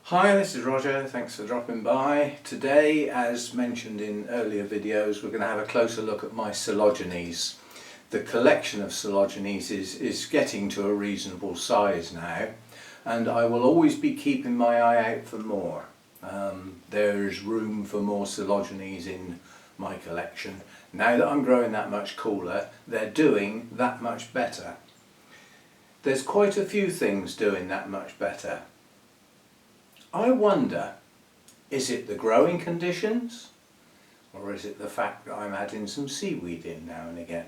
Hi, this is Roger, thanks for dropping by. Today, as mentioned in earlier videos, we're going to have a closer look at my Coelogynes. The collection of Coelogynes is getting to a reasonable size now, and I will always be keeping my eye out for more. There's room for more Coelogynes in my collection. Now that I'm growing that much cooler, they're doing that much better. There's quite a few things doing that much better. I wonder, is it the growing conditions, or is it the fact that I'm adding some seaweed in now and again?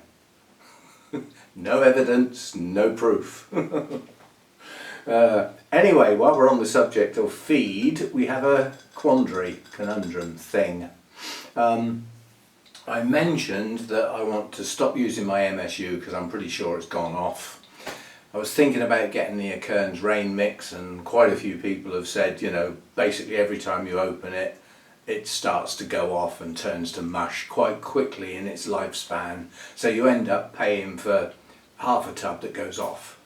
No evidence, no proof. Anyway, while we're on the subject of feed, we have a conundrum thing. I mentioned that I want to stop using my MSU because I'm pretty sure it's gone off. I was thinking about getting the Orchid's rain mix, and quite a few people have said, you know, basically every time you open it, it starts to go off and turns to mush quite quickly in its lifespan. So you end up paying for half a tub that goes off.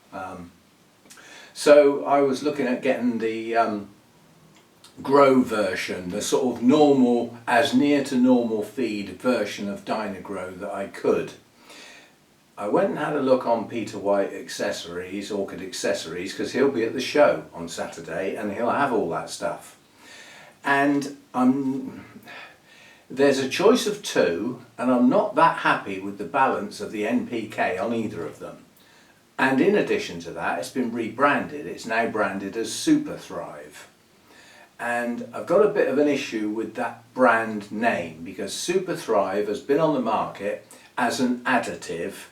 So I was looking at getting the grow version, the sort of normal, as near to normal feed version of Dynagrow that I could. I went and had a look on Peter White Accessories, Orchid Accessories, because he'll be at the show on Saturday and he'll have all that stuff. And there's a choice of two, and I'm not that happy with the balance of the NPK on either of them. And in addition to that, it's been rebranded. It's now branded as Super Thrive. And I've got a bit of an issue with that brand name, because Super Thrive has been on the market as an additive,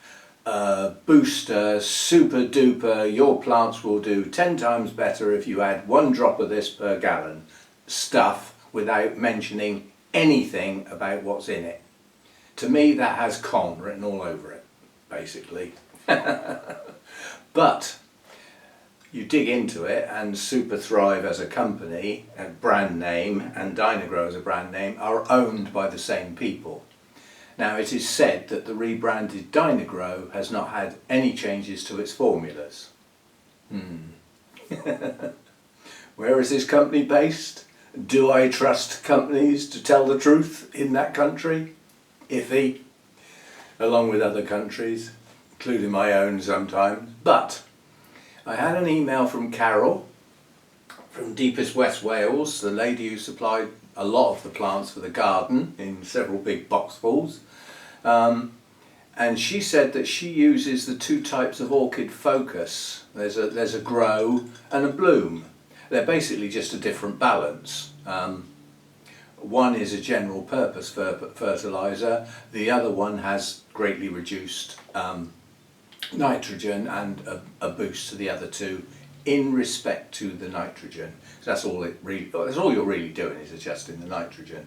booster, super duper, your plants will do 10 times better if you add 1 drop of this per gallon stuff without mentioning anything about what's in it. To me, that has con written all over it, basically. But you dig into it, and Super Thrive as a company, a brand name, and Dynagrow as a brand name are owned by the same people. Now, it is said that the rebranded Dynagrow has not had any changes to its formulas. Where is this company based? Do I trust companies to tell the truth in that country? Iffy, along with other countries, including my own sometimes. But I had an email from Carol from deepest West Wales, the lady who supplied a lot of the plants for the garden in several big boxfuls, and she said that she uses the two types of orchid focus. There's a grow and a bloom. They're basically just a different balance. One is a general purpose fertiliser, the other one has greatly reduced nitrogen and a boost to the other two in respect to the nitrogen. So that's all you're really doing, is adjusting the nitrogen.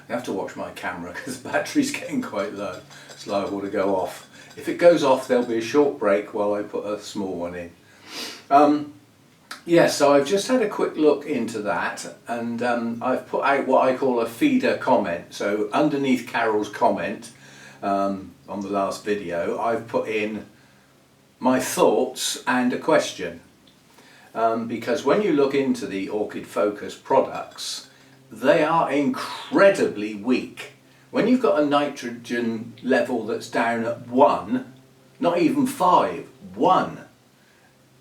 I have to watch my camera because the battery's getting quite low. It's liable to go off. If it goes off, there'll be a short break while I put a small one in. Yeah, so I've just had a quick look into that, and I've put out what I call a feeder comment. So underneath Carol's comment on the last video, I've put in my thoughts and a question. Because when you look into the Orchid Focus products, they are incredibly weak. When you've got a nitrogen level that's down at 1, not even 5, 1,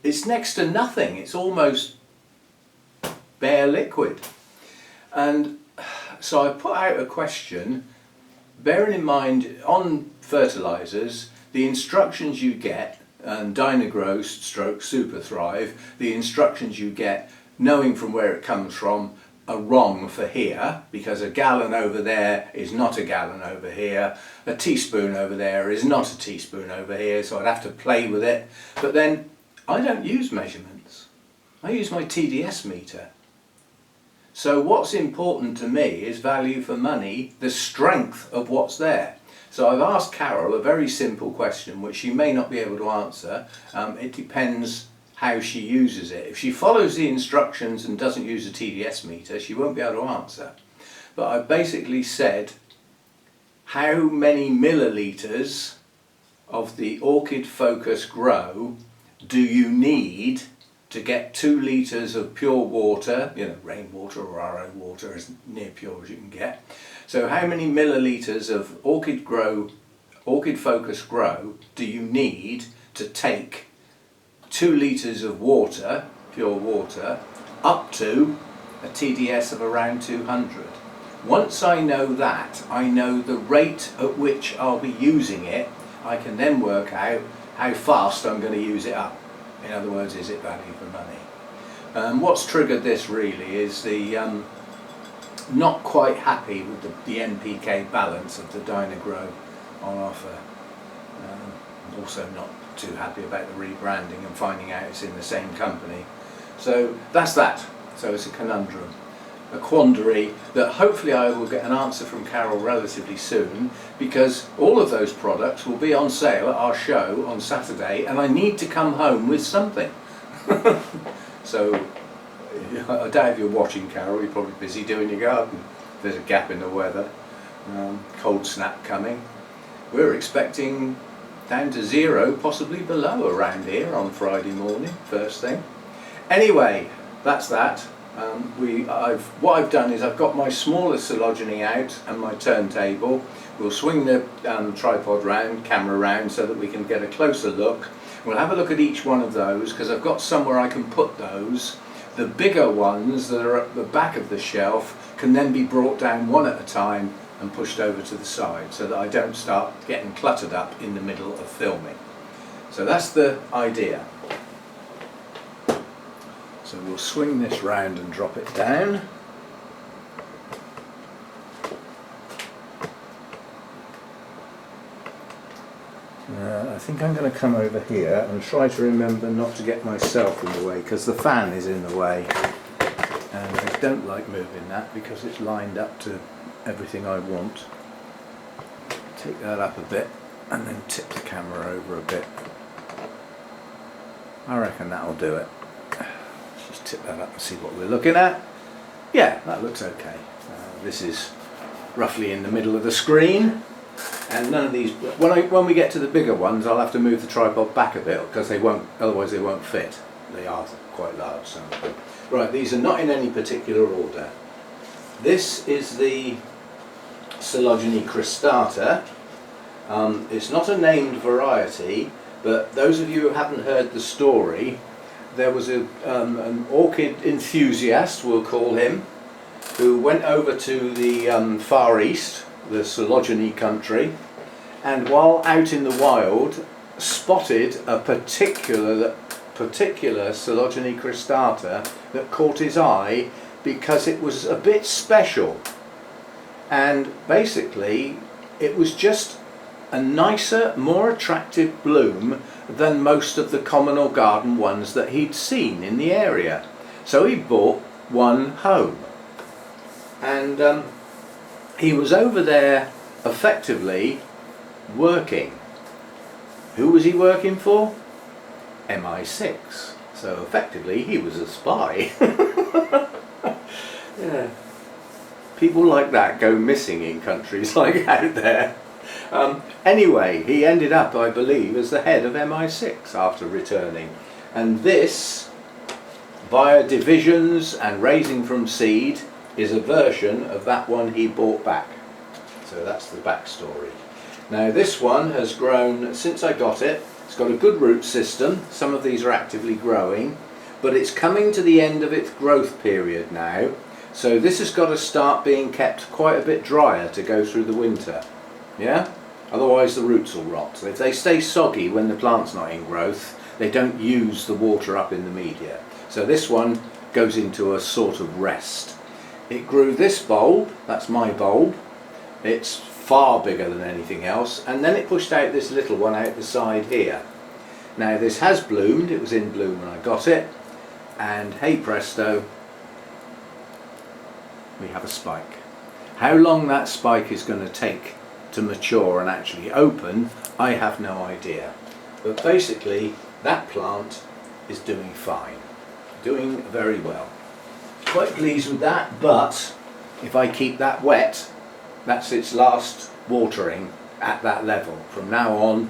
it's next to nothing. It's almost bare liquid. And so I put out a question, bearing in mind on fertilisers, the instructions you get, and Dynagrow stroke Super Thrive, the instructions you get, knowing from where it comes from, are wrong for here, because a gallon over there is not a gallon over here, a teaspoon over there is not a teaspoon over here, so I'd have to play with it. But then I don't use measurements, I use my TDS meter. So what's important to me is value for money, the strength of what's there. So I've asked Carol a very simple question which she may not be able to answer. It depends how she uses it. If she follows the instructions and doesn't use a TDS meter, she won't be able to answer. But I've basically said, how many millilitres of the Orchid Focus Grow do you need to get 2 litres of pure water, you know, rainwater or RO water, as near pure as you can get. So how many millilitres of Orchid Focus Grow do you need to take 2 litres of water, pure water, up to a TDS of around 200? Once I know that, I know the rate at which I'll be using it, I can then work out how fast I'm going to use it up. In other words, is it value for money? What's triggered this really is the not quite happy with the NPK balance of the Dynagrow on offer. Also not too happy about the rebranding and finding out it's in the same company. So that's that. So it's a conundrum, a quandary that hopefully I will get an answer from Carol relatively soon, because all of those products will be on sale at our show on Saturday and I need to come home with something. So I doubt if you're watching, Carol, you're probably busy doing your garden. There's a gap in the weather, cold snap coming. We're expecting down to 0, possibly below around here on Friday morning, first thing. Anyway, that's that. What I've done is I've got my smaller Coelogyne out and my turntable. We'll swing the tripod round, camera round, so that we can get a closer look. We'll have a look at each one of those, because I've got somewhere I can put those. The bigger ones that are at the back of the shelf can then be brought down one at a time and pushed over to the side, so that I don't start getting cluttered up in the middle of filming. So that's the idea. So we'll swing this round and drop it down. I think I'm going to come over here and try to remember not to get myself in the way, because the fan is in the way and I don't like moving that because it's lined up to everything I want. Take that up a bit and then tip the camera over a bit. I reckon that'll do it. Let's just tip that up and see what we're looking at. Yeah, that looks okay. This is roughly in the middle of the screen. And none of these, when we get to the bigger ones, I'll have to move the tripod back a bit, because they won't, otherwise they won't fit. They are quite large, some of them. Right, these are not in any particular order. This is the Coelogyne cristata. It's not a named variety, but those of you who haven't heard the story, there was an orchid enthusiast, we'll call him, who went over to the Far East, the Coelogyne country, and while out in the wild spotted a particular Coelogyne cristata that caught his eye because it was a bit special, and basically it was just a nicer, more attractive bloom than most of the common or garden ones that he'd seen in the area. So he bought one home, and he was over there effectively working. Who was he working for? MI6. So effectively he was a spy. Yeah. People like that go missing in countries like out there. Anyway, he ended up, I believe, as the head of MI6 after returning. And this, via divisions and raising from seed, is a version of that one he bought back. So that's the backstory. Now this one has grown since I got it. It's got a good root system. Some of these are actively growing, but it's coming to the end of its growth period now. So this has got to start being kept quite a bit drier to go through the winter. Yeah? Otherwise the roots will rot. So if they stay soggy when the plant's not in growth, they don't use the water up in the media. So this one goes into a sort of rest. It grew this bulb, that's my bulb. It's far bigger than anything else, and then it pushed out this little one out the side here. Now this has bloomed, it was in bloom when I got it, and hey presto, we have a spike. How long that spike is going to take to mature and actually open, I have no idea. But basically, that plant is doing fine, doing very well. Quite pleased with that, but if I keep that wet, that's its last watering at that level. From now on,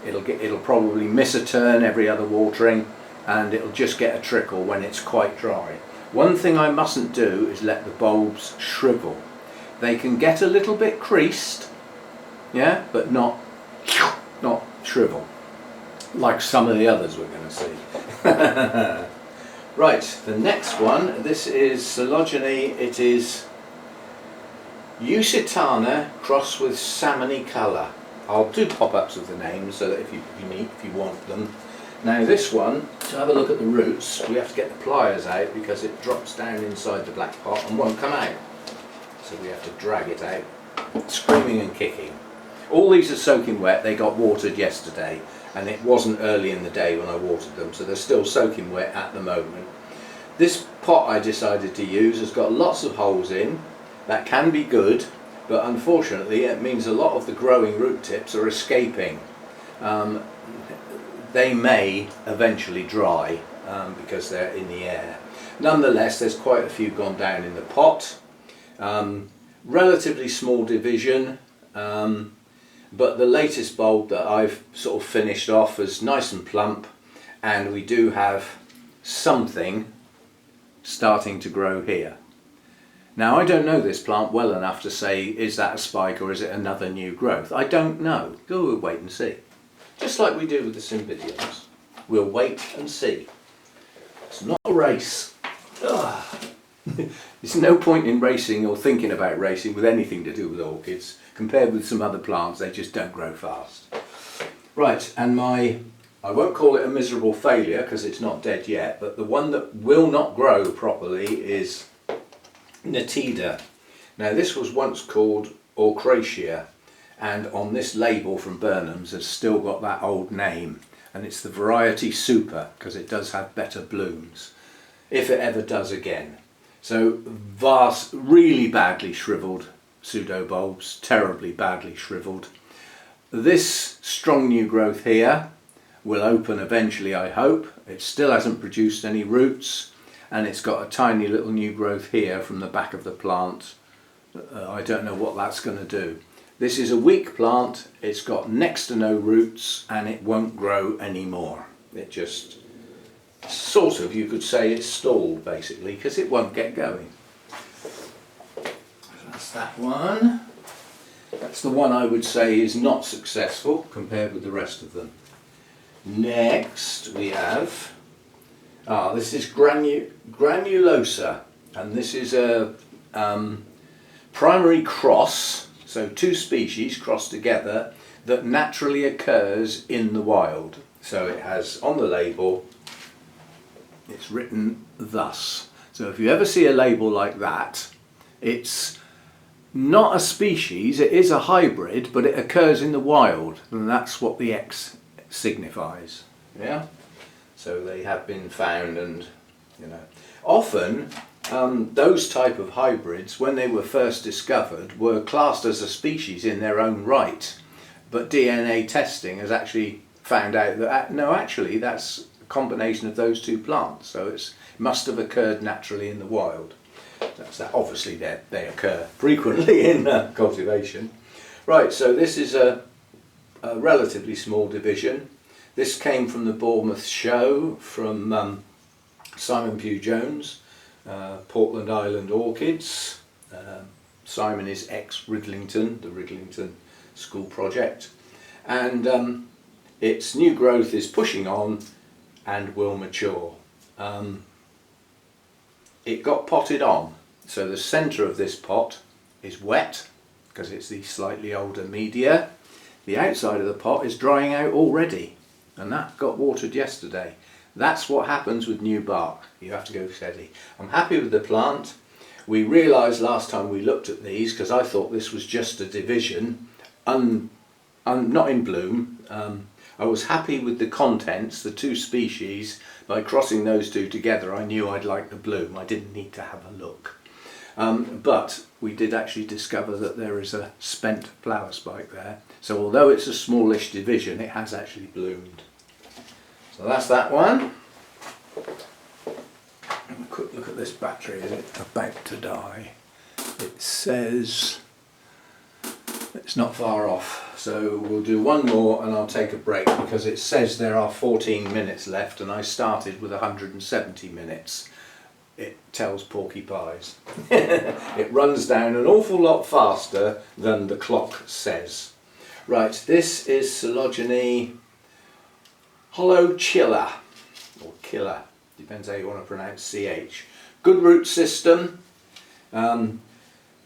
it'll probably miss a turn every other watering, and it'll just get a trickle when it's quite dry. One thing I mustn't do is let the bulbs shrivel. They can get a little bit creased, yeah, but not shrivel, like some of the others we're going to see. Right, the next one, this is Coelogyne. It is Usitana crossed with salmony colour. I'll do pop-ups of the names so that if you want them. Now this one, to have a look at the roots, we have to get the pliers out because it drops down inside the black pot and won't come out. So we have to drag it out, screaming and kicking. All these are soaking wet. They got watered yesterday, and it wasn't early in the day when I watered them, so they're still soaking wet at the moment. This pot I decided to use has got lots of holes in. That can be good, but unfortunately it means a lot of the growing root tips are escaping. They may eventually dry because they're in the air. Nonetheless, there's quite a few gone down in the pot. Relatively small division. But the latest bulb that I've sort of finished off is nice and plump, and we do have something starting to grow here. Now I don't know this plant well enough to say is that a spike or is it another new growth. I don't know. We'll wait and see. Just like we do with the Cymbidiums. We'll wait and see. It's not a race. There's no point in racing or thinking about racing with anything to do with orchids. Compared with some other plants, they just don't grow fast. Right, and I won't call it a miserable failure because it's not dead yet, but the one that will not grow properly is Nitida. Now this was once called Orchid, and on this label from Burnham's has still got that old name, and it's the variety Super because it does have better blooms, if it ever does again. So vast, really badly shriveled pseudo bulbs, terribly badly shriveled. This strong new growth here will open eventually, I hope. It still hasn't produced any roots, and it's got a tiny little new growth here from the back of the plant. I don't know what that's going to do. This is a weak plant, it's got next to no roots, and it won't grow anymore. It just sort of, you could say it's stalled basically, because it won't get going. That's that one. That's the one I would say is not successful compared with the rest of them. Next we have, this is granulosa, and this is a primary cross, so two species crossed together that naturally occurs in the wild. So it has on the label, it's written thus. So if you ever see a label like that, it's not a species, it is a hybrid, but it occurs in the wild, and that's what the X signifies. Yeah. So they have been found, and you know, often those type of hybrids, when they were first discovered, were classed as a species in their own right, but DNA testing has actually found out that no, actually that's a combination of those two plants, so it must have occurred naturally in the wild. That's that. Obviously they occur frequently in cultivation. Right, so this is a relatively small division. This came from the Bournemouth show from Simon Pugh Jones, Portland Island Orchids. Simon is ex-Ridlington, the Ridlington School Project, and its new growth is pushing on and will mature. It got potted on, so the centre of this pot is wet because it's the slightly older media. The outside of the pot is drying out already, and that got watered yesterday. That's what happens with new bark. You have to go steady. I'm happy with the plant. We realised last time we looked at these, because I thought this was just a division, not in bloom. I was happy with the contents, the two species. By crossing those two together, I knew I'd like the bloom. I didn't need to have a look. But we did actually discover that there is a spent flower spike there. So although it's a smallish division, it has actually bloomed. So that's that one. Have a quick look at this battery. Is it about to die? It says It's not far off, so we'll do one more and I'll take a break because it says there are 14 minutes left and I started with 170 minutes. It tells Porky Pies. It runs down an awful lot faster than the clock says. Right, this is Coelogyne Orchids, or killer, depends how you want to pronounce CH. Good root system.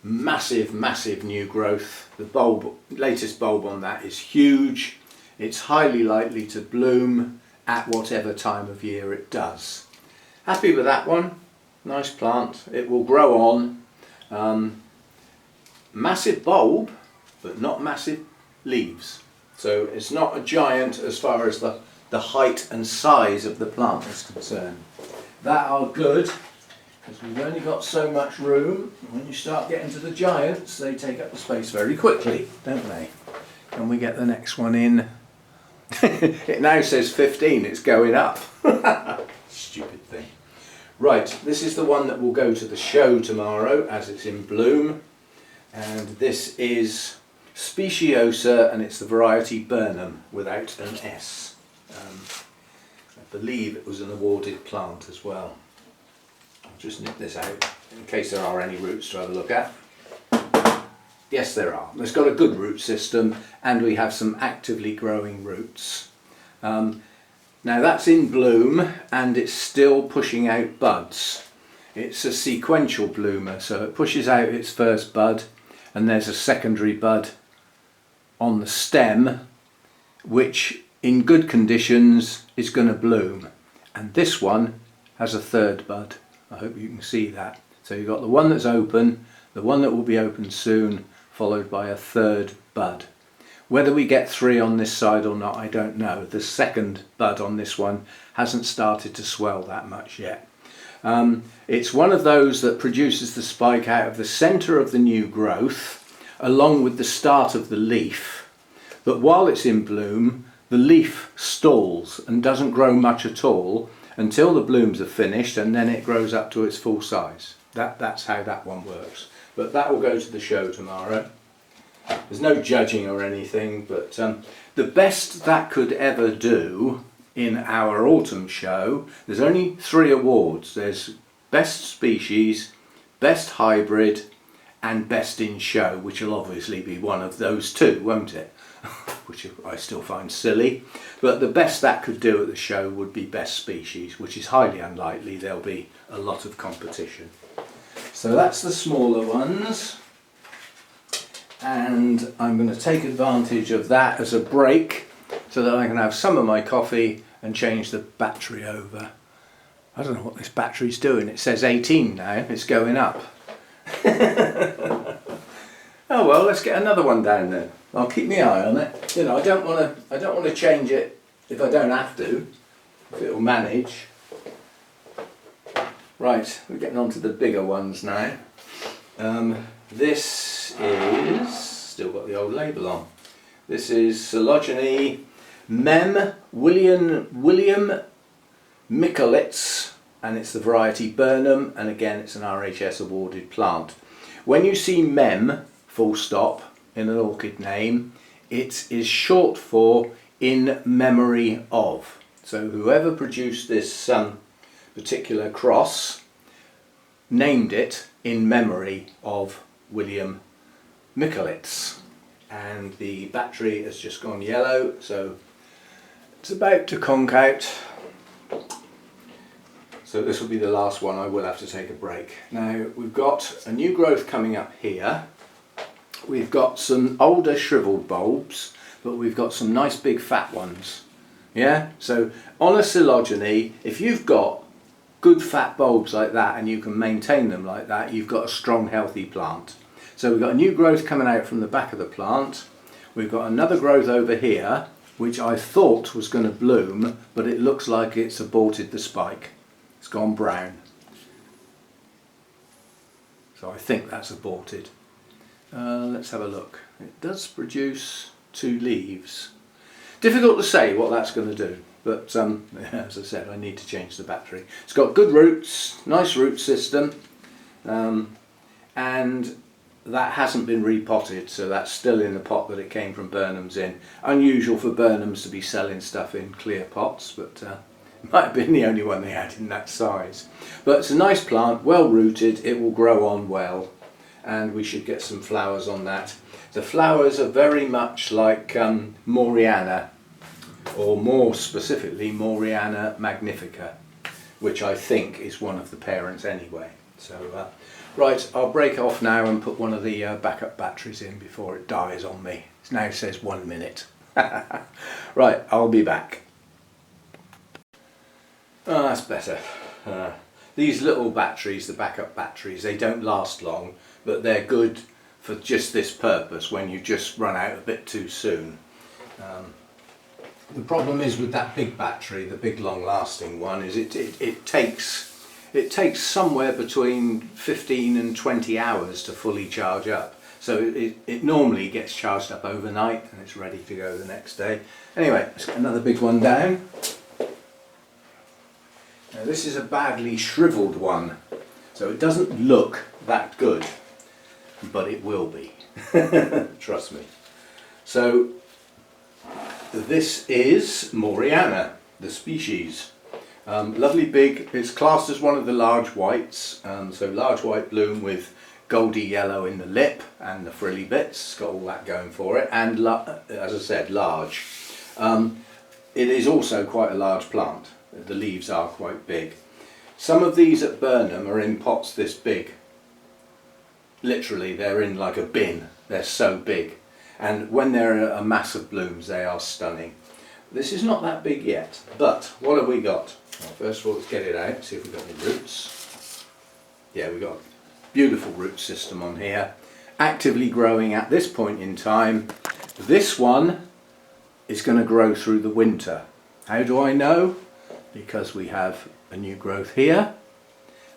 Massive new growth. The latest bulb on that is huge. It's highly likely to bloom at whatever time of year it does. Happy with that one. Nice plant. It will grow on. Massive bulb, but not massive leaves. So it's not a giant as far as the height and size of the plant is concerned. That are good. Because we've only got so much room. When you start getting to the giants, they take up the space very quickly, don't they? Can we get the next one in? It now says 15, it's going up. Stupid thing. Right, this is the one that will go to the show tomorrow as it's in bloom. And this is Speciosa, and it's the variety Burnham without an S. I believe it was an awarded plant as well. Just nip this out in case there are any roots to have a look at. Yes, there are. It's got a good root system and we have some actively growing roots. Now that's in bloom and it's still pushing out buds. It's a sequential bloomer, so it pushes out its first bud and there's a secondary bud on the stem which in good conditions is going to bloom, and this one has a third bud. I hope you can see that. So you've got the one that's open, the one that will be open soon, followed by a third bud. Whether we get 3 on this side or not, I don't know. The second bud on this one hasn't started to swell that much yet. It's one of those that produces the spike out of the centre of the new growth, along with the start of the leaf. But while it's in bloom, the leaf stalls and doesn't grow much at all until the blooms are finished, and then it grows up to its full size. That's how that one works. But that will go to the show tomorrow. There's no judging or anything, but the best that could ever do in our autumn show, there's only 3 awards. There's Best Species, Best Hybrid and Best in Show, which will obviously be one of those 2, won't it? Which I still find silly, but the best that could do at the show would be Best Species, which is highly unlikely. There'll be a lot of competition. So that's the smaller ones, and I'm going to take advantage of that as a break so that I can have some of my coffee and change the battery over. I don't know what this battery's doing. It says 18 now, it's going up. Oh well, let's get another one down then. I'll keep my eye on it. You know, I don't want to change it if I don't have to, if it'll manage. Right, we're getting on to the bigger ones now. This is, still got the old label on. This is Coelogyne William Michelitz, and it's the variety Burnham, and again it's an RHS awarded plant. When you see Mem, full stop, in an orchid name, it is short for in memory of. So whoever produced this particular cross named it in memory of William Michelitz. And the battery has just gone yellow, so it's about to conk out. So this will be the last one. I will have to take a break. Now we've got a new growth coming up here. We've got some older shriveled bulbs, but we've got some nice big fat ones. Yeah, so on a Coelogyne, if you've got good fat bulbs like that and you can maintain them like that, you've got a strong healthy plant. So we've got a new growth coming out from the back of the plant. We've got another growth over here which I thought was going to bloom, but it looks like it's aborted the spike. It's gone brown. So I think that's aborted. Let's have a look. It does produce 2 leaves. Difficult to say what that's going to do, but as I said, I need to change the battery. It's got good roots, nice root system, and that hasn't been repotted, so that's still in the pot that it came from Burnham's in. Unusual for Burnham's to be selling stuff in clear pots, but it might have been the only one they had in that size. But it's a nice plant, well rooted, it will grow on well, and we should get some flowers on that. The flowers are very much like Moriana, or more specifically Moriana magnifica, which I think is one of the parents anyway. So right, I'll break off now and put one of the backup batteries in before it dies on me. It now says 1 minute. Right, I'll be back. Oh, that's better. These little batteries, the backup batteries, they don't last long, but they're good for just this purpose when you just run out a bit too soon. The problem is with that big battery, the big long-lasting one, is it takes somewhere between 15 and 20 hours to fully charge up. So it normally gets charged up overnight and it's ready to go the next day. Anyway, let's get another big one down. Now this is a badly shriveled one, so it doesn't look that good, but it will be. Trust me. So this is Moriana, the species. Lovely big, it's classed as one of the large whites, so large white bloom with goldy yellow in the lip and the frilly bits, it's got all that going for it, and as I said, large. It is also quite a large plant, the leaves are quite big. Some of these at Burnham are in pots this big, literally they're in like a bin, they're so big, and when they're a mass of blooms they are stunning. This is not that big yet, but what have we got? Well, first of all, let's get it out, see if we've got any roots. Yeah, we've got a beautiful root system on here, actively growing at this point in time. This one is going to grow through the winter. How do I know? Because we have a new growth here,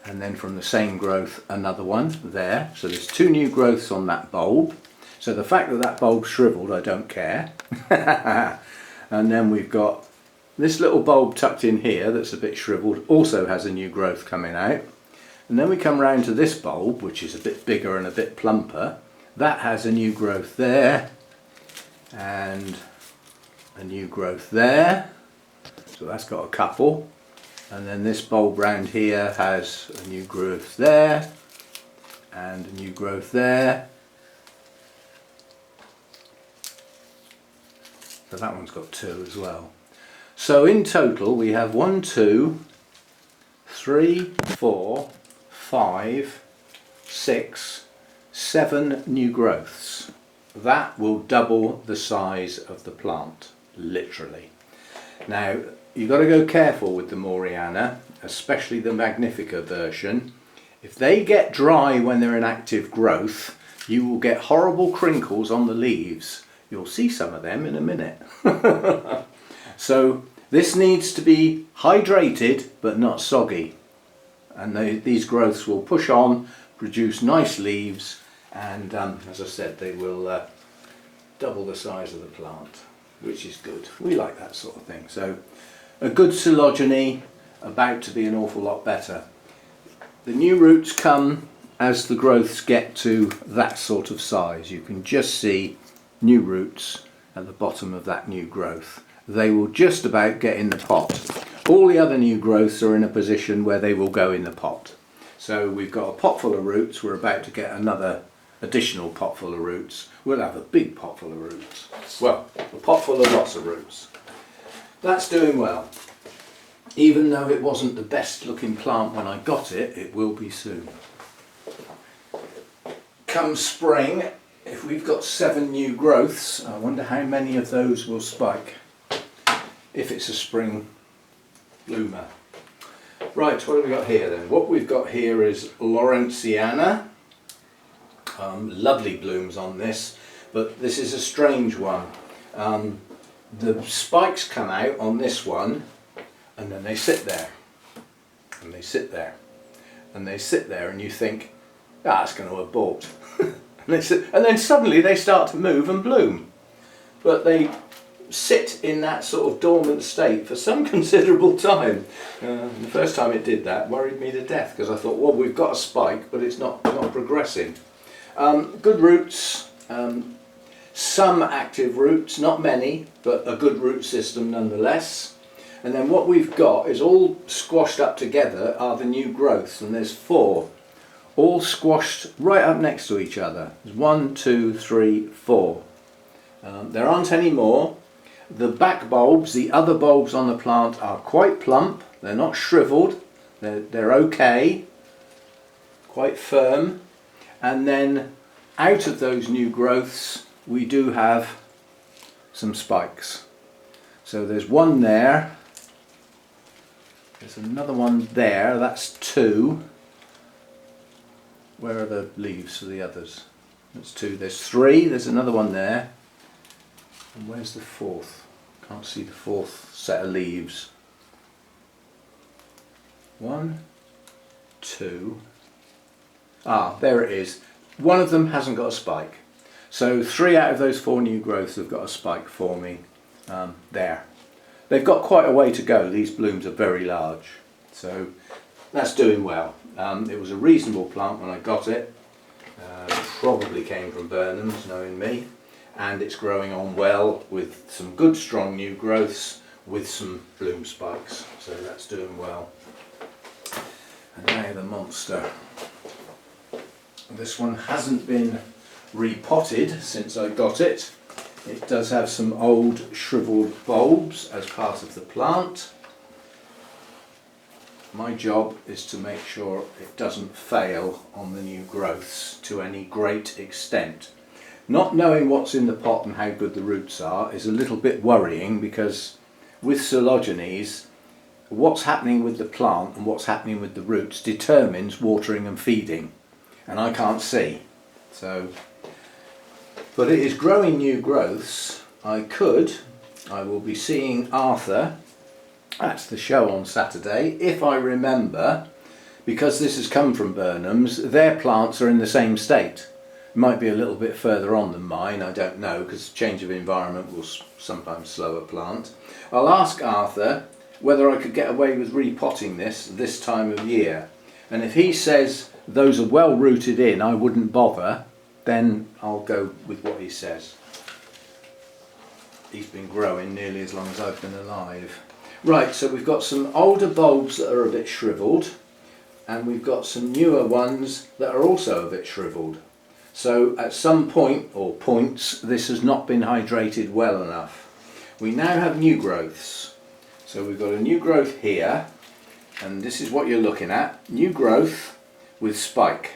and then from the same growth another one there. So there's two new growths on that bulb. So the fact that that bulb's shriveled, I don't care. And then we've got this little bulb tucked in here that's a bit shriveled, also has a new growth coming out. And then we come round to this bulb, which is a bit bigger and a bit plumper. That has a new growth there, and a new growth there. So that's got a couple. And then this bulb round here has a new growth there, and a new growth there. So that one's got two as well. So in total we have 1, 2, 3, 4, 5, 6, 7 new growths. That will double the size of the plant, literally. Now you've got to go careful with the Moriana, especially the Magnifica version. If they get dry when they're in active growth, you will get horrible crinkles on the leaves. You'll see some of them in a minute. So this needs to be hydrated but not soggy, and these growths will push on, produce nice leaves, and as I said, they will double the size of the plant, which is good. We like that sort of thing. So a good coelogyne, about to be an awful lot better. The new roots come as the growths get to that sort of size. You can just see new roots at the bottom of that new growth. They will just about get in the pot. All the other new growths are in a position where they will go in the pot. So we've got a pot full of roots, we're about to get another additional pot full of roots. We'll have a big pot full of roots. Well, a pot full of lots of roots. That's doing well. Even though it wasn't the best looking plant when I got it, it will be soon. Come spring, if we've got 7 new growths, I wonder how many of those will spike, if it's a spring bloomer. Right, what have we got here then? What we've got here is Lawrenceana. Lovely blooms on this, but this is a strange one. The spikes come out on this one, and then they sit there, and they sit there, and they sit there, and you think, ah, it's going to abort. And then suddenly they start to move and bloom. But they sit in that sort of dormant state for some considerable time. The first time it did that worried me to death, because I thought, well, we've got a spike, but it's not progressing. Good roots, some active roots, not many, but a good root system nonetheless. And then what we've got is all squashed up together are the new growths, and there's 4, all squashed right up next to each other. There's 1, 2, 3, 4. There aren't any more. The back bulbs, the other bulbs on the plant, are quite plump. They're not shriveled. They're okay, quite firm. And then out of those new growths we do have some spikes. So there's 1 there. There's another one there, that's 2. Where are the leaves for the others? That's 2, there's 3, there's another one there. And where's the 4th? Can't see the 4th set of leaves. 1, 2. Ah, there it is. One of them hasn't got a spike. So 3 out of those 4 new growths have got a spike for me. There. They've got quite a way to go. These blooms are very large. So that's doing well. It was a reasonable plant when I got it. Probably came from Burnham's, knowing me. And it's growing on well with some good strong new growths with some bloom spikes. So that's doing well. And now the monster. This one hasn't been repotted since I got it. It does have some old shriveled bulbs as part of the plant. My job is to make sure it doesn't fail on the new growths to any great extent. Not knowing what's in the pot and how good the roots are is a little bit worrying, because with Coelogynes, what's happening with the plant and what's happening with the roots determines watering and feeding, and I can't see. But it is growing new growths. I will be seeing Arthur at the show on Saturday, if I remember, because this has come from Burnham's. Their plants are in the same state. It might be a little bit further on than mine, I don't know, because change of environment will sometimes slow a plant. I'll ask Arthur whether I could get away with repotting this time of year, and if he says those are well rooted in, I wouldn't bother, then I'll go with what he says. He's been growing nearly as long as I've been alive. Right, so we've got some older bulbs that are a bit shriveled, and we've got some newer ones that are also a bit shriveled. So at some point, or points, this has not been hydrated well enough. We now have new growths. So we've got a new growth here, and this is what you're looking at. New growth with spike.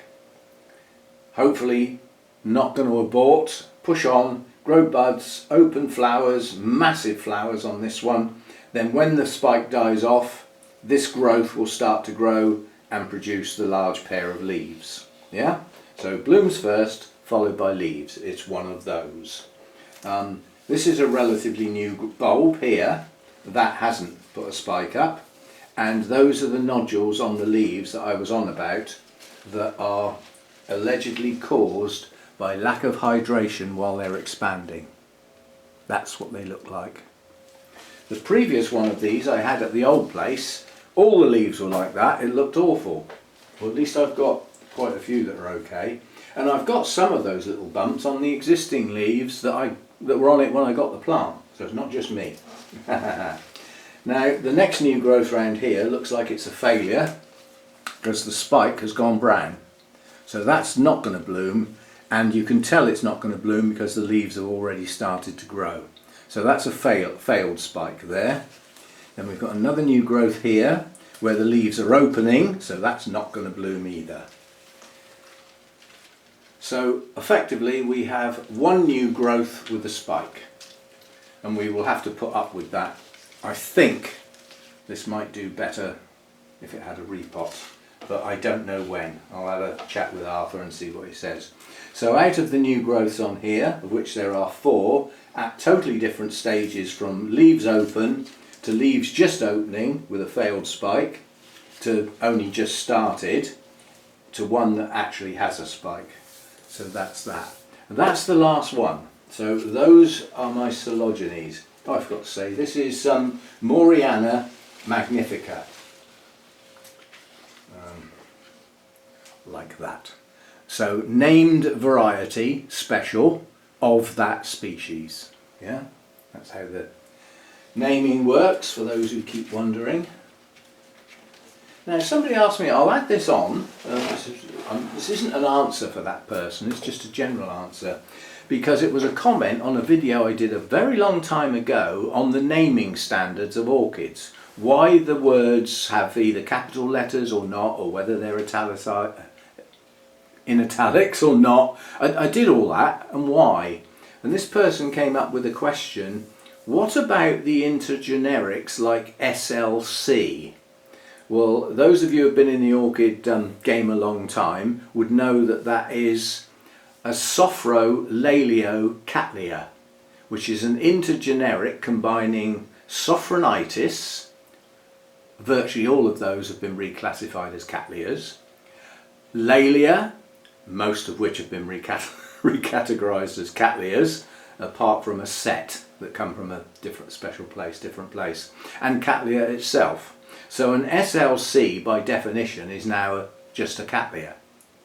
Hopefully not going to abort, push on, grow buds, open flowers, massive flowers on this one. Then when the spike dies off, this growth will start to grow and produce the large pair of leaves. Yeah? So blooms first, followed by leaves. It's one of those. This is a relatively new bulb here that hasn't put a spike up, and those are the nodules on the leaves that I was on about that are allegedly caused by lack of hydration while they're expanding. That's what they look like. The previous one of these I had at the old place, all the leaves were like that. It looked awful. Well, at least I've got quite a few that are okay, and I've got some of those little bumps on the existing leaves that were on it when I got the plant, so it's not just me. Now the next new growth around here looks like it's a failure because the spike has gone brown, so that's not going to bloom, and you can tell it's not going to bloom because the leaves have already started to grow. So that's a failed spike there. Then we've got another new growth here where the leaves are opening, so that's not going to bloom either. So effectively we have one new growth with a spike, and we will have to put up with that. I think this might do better if it had a repot, but I don't know when. I'll have a chat with Arthur and see what he says. So out of the new growths on here, of which there are 4, at totally different stages, from leaves open to leaves just opening with a failed spike, to only just started, to one that actually has a spike. So that's that. And that's the last one. So those are my Coelogynes. Oh, I forgot to say, this is Moriana magnifica. Like that. So named variety, special, of that species. Yeah, that's how the naming works, for those who keep wondering. Now somebody asked me, I'll add this on, this isn't an answer for that person, it's just a general answer, because it was a comment on a video I did a very long time ago on the naming standards of orchids. Why the words have either capital letters or not, or whether they're in italics or not. I did all that, and why. And this person came up with a question, what about the intergenerics like SLC? Well, those of you who have been in the orchid game a long time would know that that is a Sophrolaeliocattleya, which is an intergeneric combining Sophronitis, virtually all of those have been reclassified as Cattleyas, Laelia, most of which have been recategorised as Cattleyas, apart from a set that come from a different place, and Cattleya itself. So an SLC by definition is now just a Cattleya,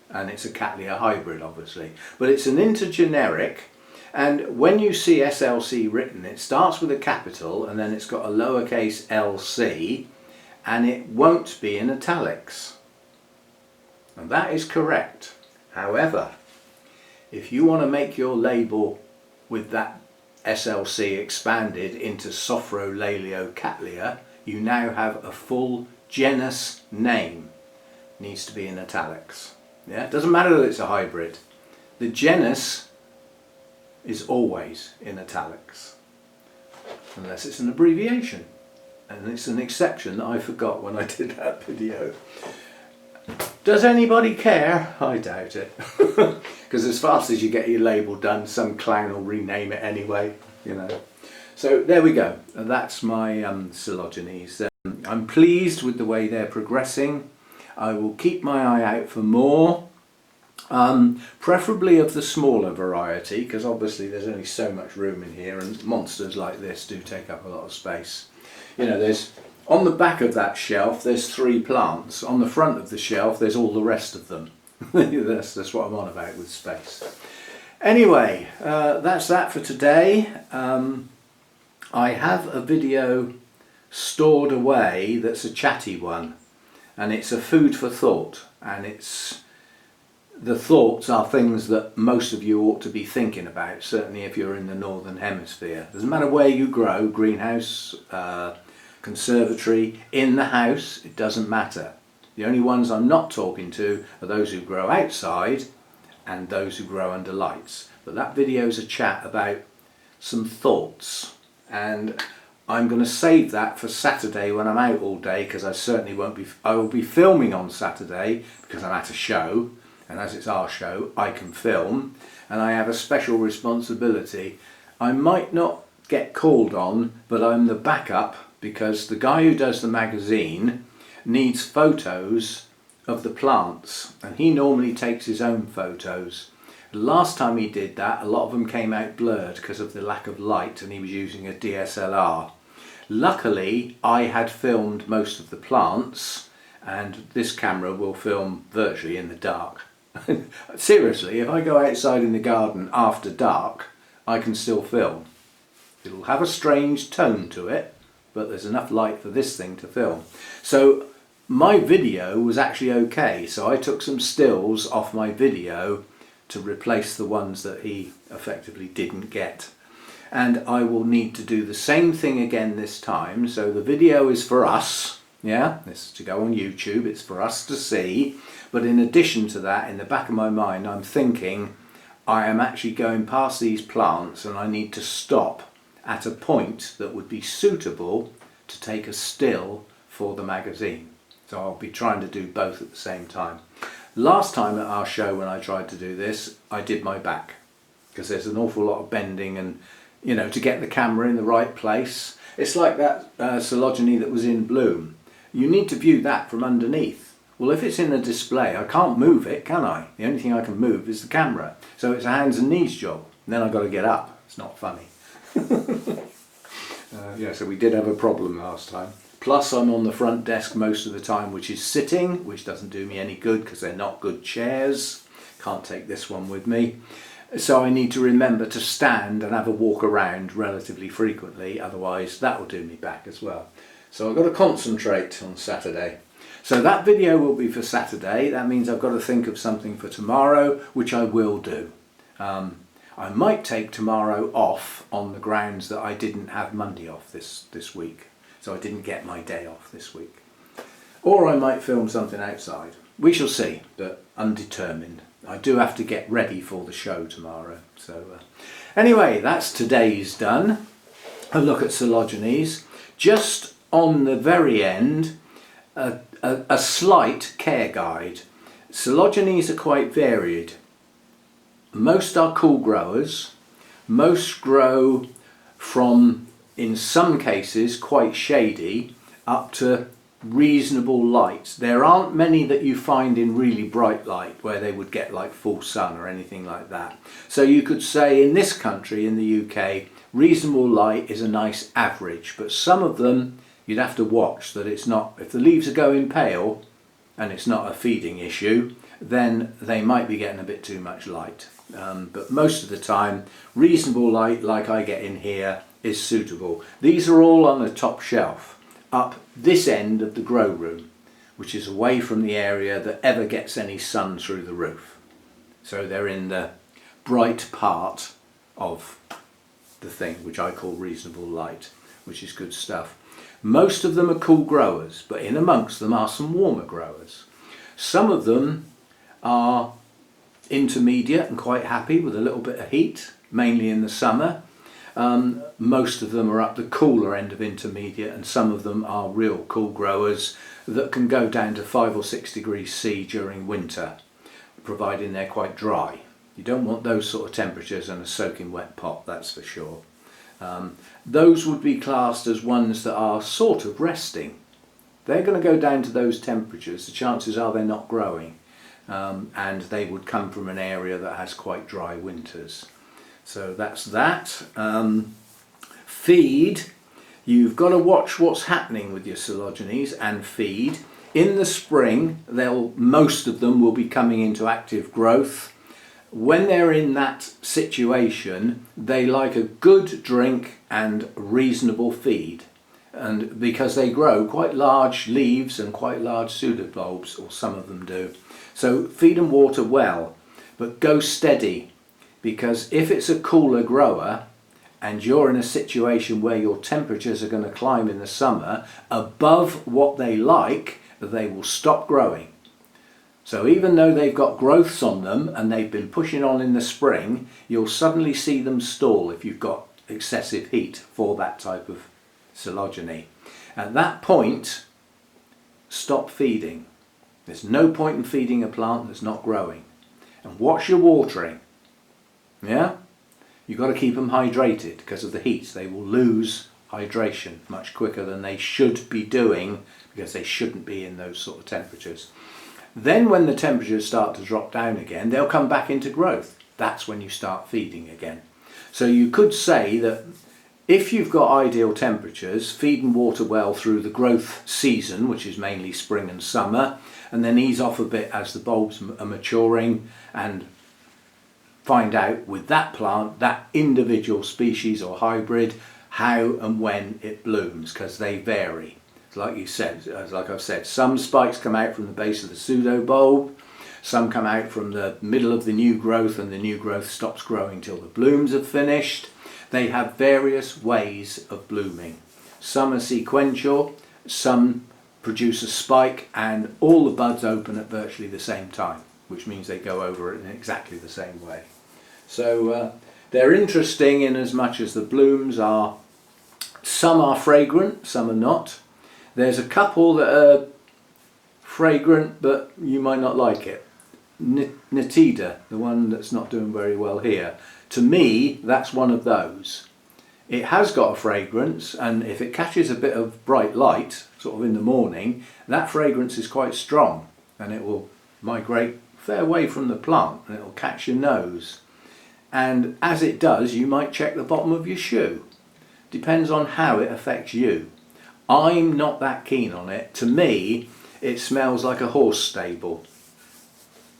and it's a Cattleya hybrid obviously, but it's an intergeneric, and when you see SLC written it starts with a capital and then it's got a lowercase lc, and it won't be in italics, and that is correct. However, if you want to make your label with that SLC expanded into Sophrolaeliocattleya, you now have a full genus name. Needs to be in italics. Yeah, it doesn't matter that it's a hybrid. The genus is always in italics, unless it's an abbreviation, and it's an exception that I forgot when I did that video. Does anybody care? I doubt it, because as fast as you get your label done, some clown will rename it anyway, you know. So there we go, that's my Coelogynes. I'm pleased with the way they're progressing. I will keep my eye out for more, preferably of the smaller variety, because obviously there's only so much room in here, and monsters like this do take up a lot of space. You know, there's, on the back of that shelf there's 3 plants, on the front of the shelf there's all the rest of them. that's what I'm on about with space. Anyway, that's that for today. I have a video stored away that's a chatty one, and it's a food for thought, and the thoughts are things that most of you ought to be thinking about, certainly if you're in the northern hemisphere. Doesn't matter where you grow, greenhouse, conservatory, in the house, it doesn't matter. The only ones I'm not talking to are those who grow outside and those who grow under lights. But that video is a chat about some thoughts, and I'm going to save that for Saturday when I'm out all day, because I certainly won't be. I will be filming on Saturday because I'm at a show, and as it's our show I can film, and I have a special responsibility. I might not get called on, but I'm the backup, because the guy who does the magazine needs photos of the plants, and he normally takes his own photos. The last time he did that, a lot of them came out blurred because of the lack of light, and he was using a DSLR. Luckily I had filmed most of the plants, and this camera will film virtually in the dark. Seriously, if I go outside in the garden after dark, I can still film. It'll have a strange tone to it, but there's enough light for this thing to film. So my video was actually okay, so I took some stills off my video to replace the ones that he effectively didn't get. And I will need to do the same thing again this time. So the video is for us, yeah, this is to go on YouTube, it's for us to see. But in addition to that, in the back of my mind, I'm thinking I am actually going past these plants and I need to stop at a point that would be suitable to take a still for the magazine. So I'll be trying to do both at the same time. Last time at our show when I tried to do this, I did my back, because there's an awful lot of bending and, you know, to get the camera in the right place. It's like that Coelogyne that was in bloom. You need to view that from underneath. Well, if it's in a display, I can't move it, can I? The only thing I can move is the camera. So it's a hands and knees job. And then I've got to get up. It's not funny. Yeah, so we did have a problem last time. Plus I'm on the front desk most of the time, which is sitting, which doesn't do me any good because they're not good chairs. Can't take this one with me. So I need to remember to stand and have a walk around relatively frequently, otherwise that will do me back as well. So I've got to concentrate on Saturday. So that video will be for Saturday. That means I've got to think of something for tomorrow, which I will do. I might take tomorrow off on the grounds that I didn't have Monday off this week. So I didn't get my day off this week. Or I might film something outside. We shall see, but undetermined. I do have to get ready for the show tomorrow. So anyway, that's today's done. A look at Coelogynes. Just on the very end, a slight care guide. Coelogynes are quite varied. Most are cool growers. Most grow from, in some cases, quite shady up to reasonable light. There aren't many that you find in really bright light where they would get like full sun or anything like that. So you could say in this country, in the UK, reasonable light is a nice average, but some of them you'd have to watch that it's not, if the leaves are going pale and it's not a feeding issue, then they might be getting a bit too much light. But most of the time, reasonable light like I get in here is suitable. These are all on the top shelf up this end of the grow room, which is away from the area that ever gets any sun through the roof. So they're in the bright part of the thing, which I call reasonable light, which is good stuff. Most of them are cool growers, but in amongst them are some warmer growers. Some of them are intermediate and quite happy with a little bit of heat, mainly in the summer. Most of them are up the cooler end of intermediate, and some of them are real cool growers that can go down to 5 or 6 degrees C during winter, providing they're quite dry. You don't want those sort of temperatures in a soaking wet pot, that's for sure. Those would be classed as ones that are sort of resting. They're going to go down to those temperatures. The chances are they're not growing, and they would come from an area that has quite dry winters. So that's that. Feed. You've got to watch what's happening with your Coelogynes and feed. In the spring, most of them will be coming into active growth. When they're in that situation, they like a good drink and reasonable feed. And because they grow quite large leaves and quite large pseudobulbs, or some of them do. So feed and water well, but go steady. Because if it's a cooler grower and you're in a situation where your temperatures are going to climb in the summer above what they like, they will stop growing. So even though they've got growths on them and they've been pushing on in the spring, you'll suddenly see them stall if you've got excessive heat for that type of Coelogyne. At that point, stop feeding. There's no point in feeding a plant that's not growing. And watch your watering. Yeah? You've got to keep them hydrated because of the heat. They will lose hydration much quicker than they should be doing because they shouldn't be in those sort of temperatures. Then when the temperatures start to drop down again, they'll come back into growth. That's when you start feeding again. So you could say that if you've got ideal temperatures, feed and water well through the growth season, which is mainly spring and summer, and then ease off a bit as the bulbs are maturing, and find out with that plant, that individual species or hybrid, how and when it blooms, because they vary. Like you said, like I've said, some spikes come out from the base of the pseudobulb, some come out from the middle of the new growth, and the new growth stops growing till the blooms have finished. They have various ways of blooming. Some are sequential, some produce a spike, and all the buds open at virtually the same time, which means they go over it in exactly the same way. So they're interesting in as much as the blooms are, some are fragrant, some are not. There's a couple that are fragrant, but you might not like it. Nitida, the one that's not doing very well here. To me, that's one of those. It has got a fragrance, and if it catches a bit of bright light, sort of in the morning, that fragrance is quite strong, and it will migrate a fair way from the plant, and it will catch your nose. And as it does, you might check the bottom of your shoe. Depends on how it affects you. I'm not that keen on it. To me, it smells like a horse stable.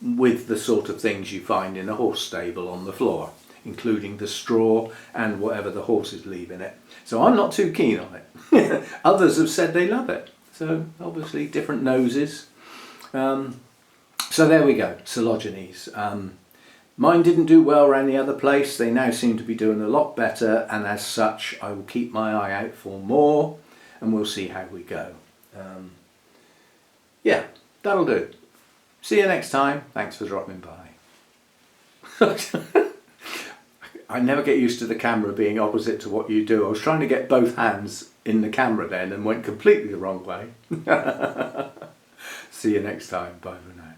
with the sort of things you find in a horse stable on the floor, including the straw and whatever the horses leave in it. So I'm not too keen on it. Others have said they love it. So obviously different noses. So there we go, Coelogynes. Mine didn't do well around the other place. They now seem to be doing a lot better, and as such I will keep my eye out for more and we'll see how we go. Yeah, that'll do. See you next time. Thanks for dropping by. I never get used to the camera being opposite to what you do. I was trying to get both hands in the camera then and went completely the wrong way. See you next time. Bye for now.